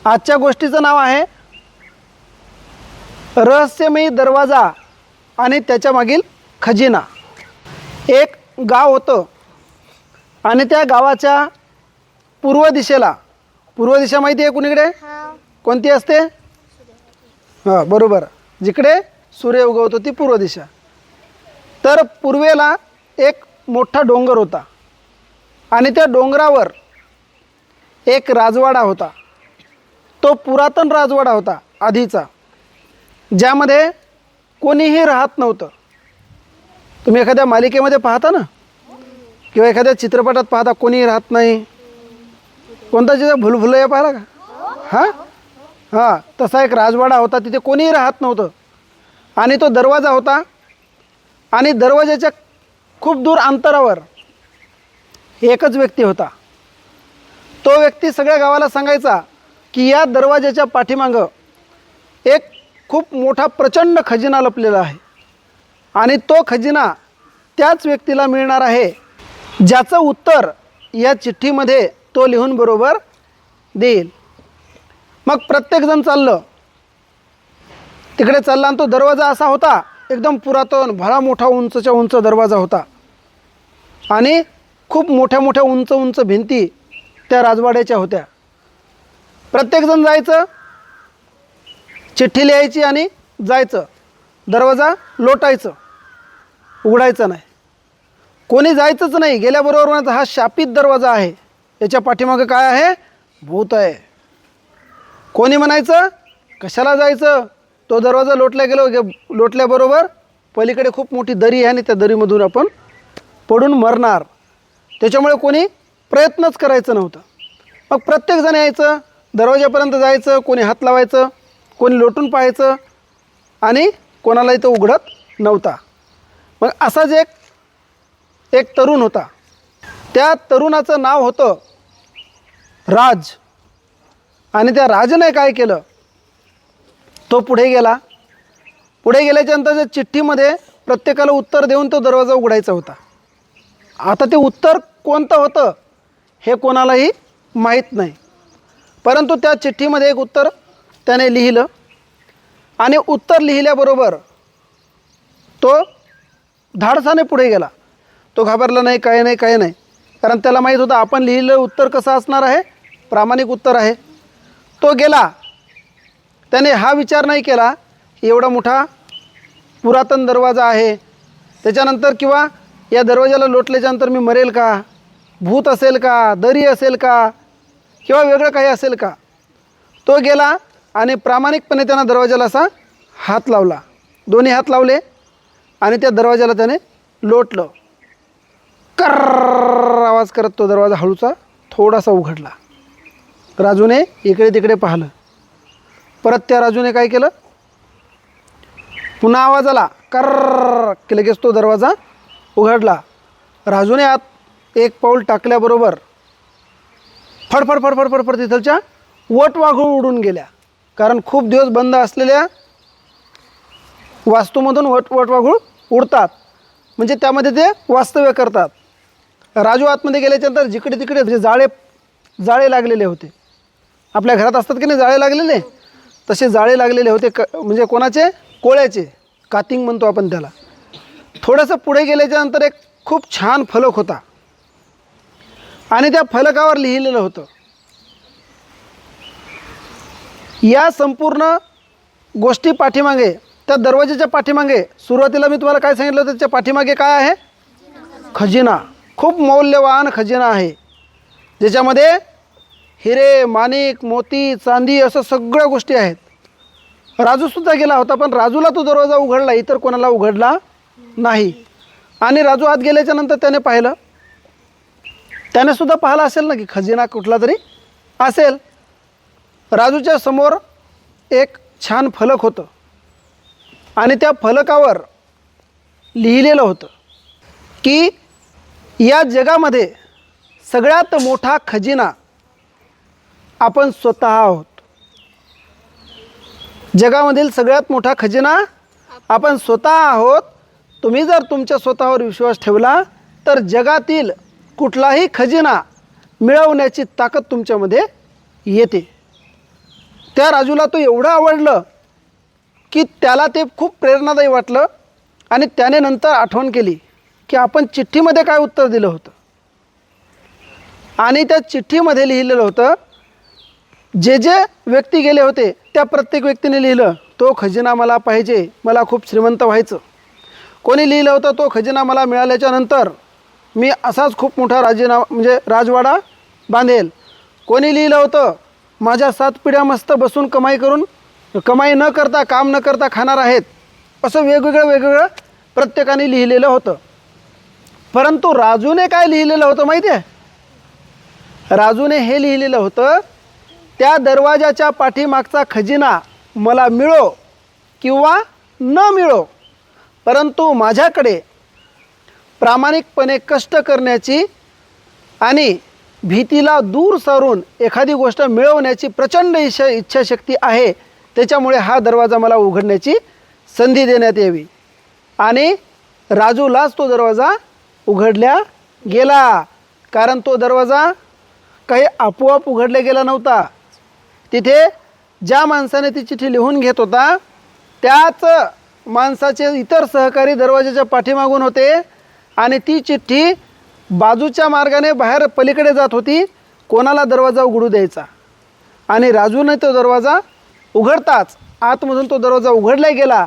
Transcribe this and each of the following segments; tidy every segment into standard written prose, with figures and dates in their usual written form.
आजच्या गोष्टीचं नाव आहे रहस्यमयी दरवाजा आणि त्याच्या मागील खजिना. एक गाव होतं आणि त्या गावाच्या पूर्व दिशेला, पूर्व दिशा माहिती आहे कुणीकडे कोणती असते? हां बरोबर, जिकडे सूर्य उगवतो ती पूर्व दिशा. तर पूर्वेला एक मोठा डोंगर होता आणि त्या डोंगरावर एक राजवाडा होता. तो पुरातन राजवाडा होता आधीचा, ज्यामध्ये कोणीही राहत नव्हतं. तुम्ही एखाद्या मालिकेमध्ये पाहता ना किंवा एखाद्या चित्रपटात पाहता, कोणीही राहत नाही. कोणता चित्र? भुलभुलैया पाहिला का? हां हां, तसा एक राजवाडा होता, तिथे कोणीही राहत नव्हतं. आणि तो दरवाजा होता आणि दरवाजाच्या खूप दूर अंतरावर एकच व्यक्ती होता. तो व्यक्ती सगळ्या गावाला सांगायचा की या दरवाजाच्या पाठीमागं एक खूप मोठा प्रचंड खजिना लपलेला आहे आणि तो खजिना त्याच व्यक्तीला मिळणार आहे ज्याचं उत्तर या चिठ्ठीमध्ये तो लिहून बरोबर देईल. मग प्रत्येकजण चाललं तिकडे, चालला आणि तो दरवाजा असा होता एकदम पुरातन, भला मोठा उंचच्या उंच दरवाजा होता आणि खूप मोठ्या मोठ्या उंच उंच भिंती त्या राजवाड्याच्या होत्या. प्रत्येकजण जायचं, चिठ्ठी लिहायची आणि जायचं. दरवाजा लोटायचं, उघडायचं नाही. कोणी जायचंच नाही. गेल्याबरोबर म्हणायचं हा शापित दरवाजा आहे, याच्या पाठीमागं काय आहे? भूत आहे. कोणी म्हणायचं कशाला जायचं, तो दरवाजा लोटल्याबरोबर पलीकडे खूप मोठी दरी आहे आणि त्या दरीमधून आपण पडून मरणार. त्याच्यामुळे कोणी प्रयत्नच करायचं नव्हतं. मग प्रत्येकजण यायचं, दरवाजापर्यंत जायचं, कोणी हात लावायचं, कोणी लोटून पाहायचं आणि कोणालाही तो उघडत नव्हता. मग असाच एक तरुण होता. त्या तरुणाचं नाव होतं राज. आणि त्या राजाने काय केलं, तो पुढे गेला. पुढे गेल्याच्यानंतर त्या चिठ्ठीमध्ये प्रत्येकाला उत्तर देऊन तो दरवाजा उघडायचा होता. आता ते उत्तर कोणतं होतं हे कोणालाही माहीत नाही, परंतु त्या चिठ्ठीमध्ये एक उत्तर त्याने लिहिलं आणि उत्तर लिहिल्याबरोबर तो धाडसाने पुढे गेला. तो घाबरला नाही, काही नाही, काही नाही, कारण त्याला माहीत होतं आपण लिहिलेलं उत्तर कसं असणार आहे, प्रामाणिक उत्तर आहे. तो गेला. त्याने हा विचार नाही केला की एवढा मोठा पुरातन दरवाजा आहे, त्याच्यानंतर किंवा या दरवाजाला लोटल्याच्यानंतर मी मरेल का, भूत असेल का, दरी असेल का, किंवा वेगळं काही असेल का. तो गेला आणि प्रामाणिकपणे त्यानं दरवाजाला असा हात लावला, दोन्ही हात लावले आणि त्या दरवाजाला त्याने लोटलं. कर्र आवाज करत तो दरवाजा हळूचा थोडासा उघडला. राजूने इकडे तिकडे पाहिलं. परत त्या राजूने काय केलं, पुन्हा आवाज आला कर्र की लगेच तो दरवाजा उघडला. राजूने आत एक पाऊल टाकल्याबरोबर फडफड फडफड फडफड तिथलच्या वटवाघूळ उडून गेल्या. कारण खूप दिवस बंद असलेल्या वास्तूमधून वटवाघूळ उडतात, म्हणजे त्यामध्ये ते वास्तव्य करतात. राजू आतमध्ये गेल्याच्यानंतर जिकडे तिकडे जे जाळे लागलेले होते, आपल्या घरात असतात की नाही जाळे लागलेले, तसे जाळे लागलेले होते. म्हणजे कोणाचे? कोळ्याचे, कातिंग म्हणतो आपण त्याला. थोडंसं पुढे गेल्याच्यानंतर एक खूप छान फलक होता आणि त्या फलकावर लिहिलेलं होतं, या संपूर्ण गोष्टी पाठीमागे, त्या दरवाजाच्या पाठीमागे, सुरुवातीला मी तुम्हाला काय सांगितलं होतं, त्याच्या पाठीमागे काय आहे? खजिना. खूप मौल्यवान खजिना आहे, ज्याच्यामध्ये हिरे, माणिक, मोती, चांदी असं सगळ्या गोष्टी आहेत. राजूसुद्धा गेला होता, पण राजूला तो दरवाजा उघडला, इतर कोणाला उघडला नाही. आणि राजू आत गेल्याच्यानंतर त्याने पाहिलं, त्याने सुद्धा पाहिलं असेल ना की खजिना कुठला तरी असेल. राजूच्या समोर एक छान फलक होतं आणि त्या फलकावर लिहिलेलं होतं की या जगामध्ये सगळ्यात मोठा खजिना आपण स्वतः आहोत. जगामधील सगळ्यात मोठा खजिना आपण स्वतः आहोत. तुम्ही जर तुमच्या स्वतःवर विश्वास ठेवला तर जगातील कुठलाही खजिना मिळवण्याची ताकद तुमच्यामध्ये येते. त्या राजूला तो एवढं आवडलं की त्याला ते खूप प्रेरणादायी वाटलं आणि त्याने नंतर आठवण केली की आपण चिठ्ठीमध्ये काय उत्तर दिलं होतं. आणि त्या चिठ्ठीमध्ये लिहिलेलं होतं, जे जे व्यक्ती गेले होते त्या प्रत्येक व्यक्तीने लिहिलं, तो खजिना मला पाहिजे, मला खूप श्रीमंत व्हायचं. कोणी लिहिलं होतं, तो खजिना मला मिळाल्याच्या नंतर मी असाच खूप मोठा राजवाडा बांधेल. कोणी लिहिलं होतं, माझ्या 7 पिढ्या मस्त बसून कमाई न करता, काम न करता खाणार आहेत. असं वेगवेगळं प्रत्येकाने लिहिलेलं होतं. परंतु राजूने काय लिहिलेलं होतं माहिती आहे? राजूने हे लिहिलेलं होतं, त्या दरवाजाच्या पाठीमागचा खजिना मला मिळो किंवा न मिळो, परंतु माझ्याकडे प्रामाणिकपणे कष्ट करण्याची आणि भीतीला दूर सारून एखादी गोष्ट मिळवण्याची प्रचंड इच्छाशक्ती आहे. त्याच्यामुळे हा दरवाजा मला उघडण्याची संधी देण्यात यावी. आणि राजूलाच तो दरवाजा उघडल्या गेला. कारण तो दरवाजा काही आपोआप उघडला गेला नव्हता. तिथे ज्या माणसाने ती चिठ्ठी लिहून घेत होता, त्याच माणसाचे इतर सहकारी दरवाजाच्या पाठीमागून होते आणि ती चिठ्ठी बाजूच्या मार्गाने बाहेर पलीकडे जात होती. कोणाला दरवाजा उघडू द्यायचा. आणि राजूने तो दरवाजा उघडताच आतमधून तो दरवाजा उघडला गेला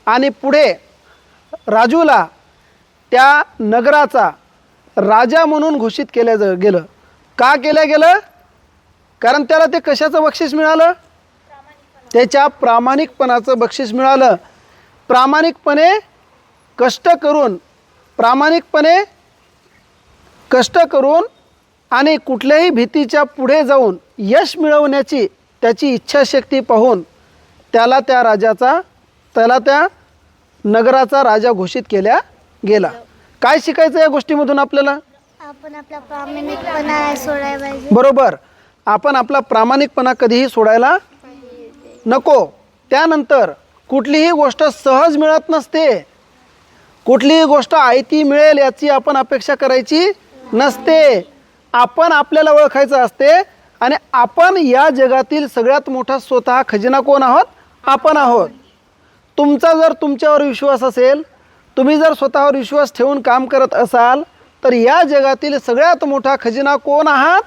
आणि पुढे राजूला त्या नगराचा राजा म्हणून घोषित केलं गेलं. का केलं गेलं? कारण त्याला ते कशाचं बक्षीस मिळालं? त्याच्या प्रामाणिकपणाचं बक्षीस मिळालं. प्रामाणिकपणे कष्ट करून आणि कुठल्याही भीतीच्या पुढे जाऊन यश मिळवण्याची त्याची इच्छाशक्ती पाहून त्याला त्या नगराचा राजा घोषित केला गेला. काय शिकायचं या गोष्टीमधून आपल्याला? आपण आपला प्रामाणिकपणा सोडायला पाहिजे. बरोबर. आपण आपला प्रामाणिकपणा कधीही सोडायला नको. त्यानंतर कुठलीही गोष्ट सहज मिळत नसते. कुठलीही गोष्ट आयती मिळेल याची आपण अपेक्षा करायची नसते. आपण आपल्याला ओळखायचं असते आणि आपण या जगातील सगळ्यात मोठा स्वतः खजिना कोण आहोत? आपण आहोत. तुमचा जर तुमच्यावर विश्वास असेल, तुम्ही जर स्वतःवर विश्वास ठेवून काम करत असाल, तर या जगातील सगळ्यात मोठा खजिना कोण आहात?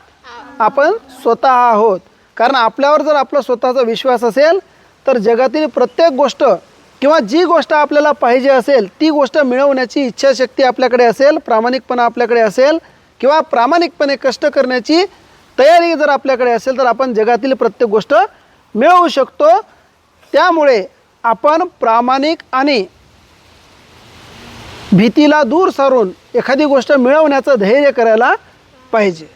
आपण स्वतः आहोत. कारण आपल्यावर जर आपला स्वतःचा विश्वास असेल तर जगातील प्रत्येक गोष्ट किंवा जी गोष्ट आपल्याला पाहिजे असेल ती गोष्ट मिळवण्याची इच्छाशक्ती आपल्याकडे असेल, प्रामाणिकपणा आपल्याकडे असेल किंवा प्रामाणिकपणे कष्ट करण्याची तयारी जर आपल्याकडे असेल तर आपण जगातील प्रत्येक गोष्ट मिळवू शकतो. त्यामुळे आपण प्रामाणिक आणि भीतीला दूर सारून एखादी गोष्ट मिळवण्याचं धैर्य करायला पाहिजे.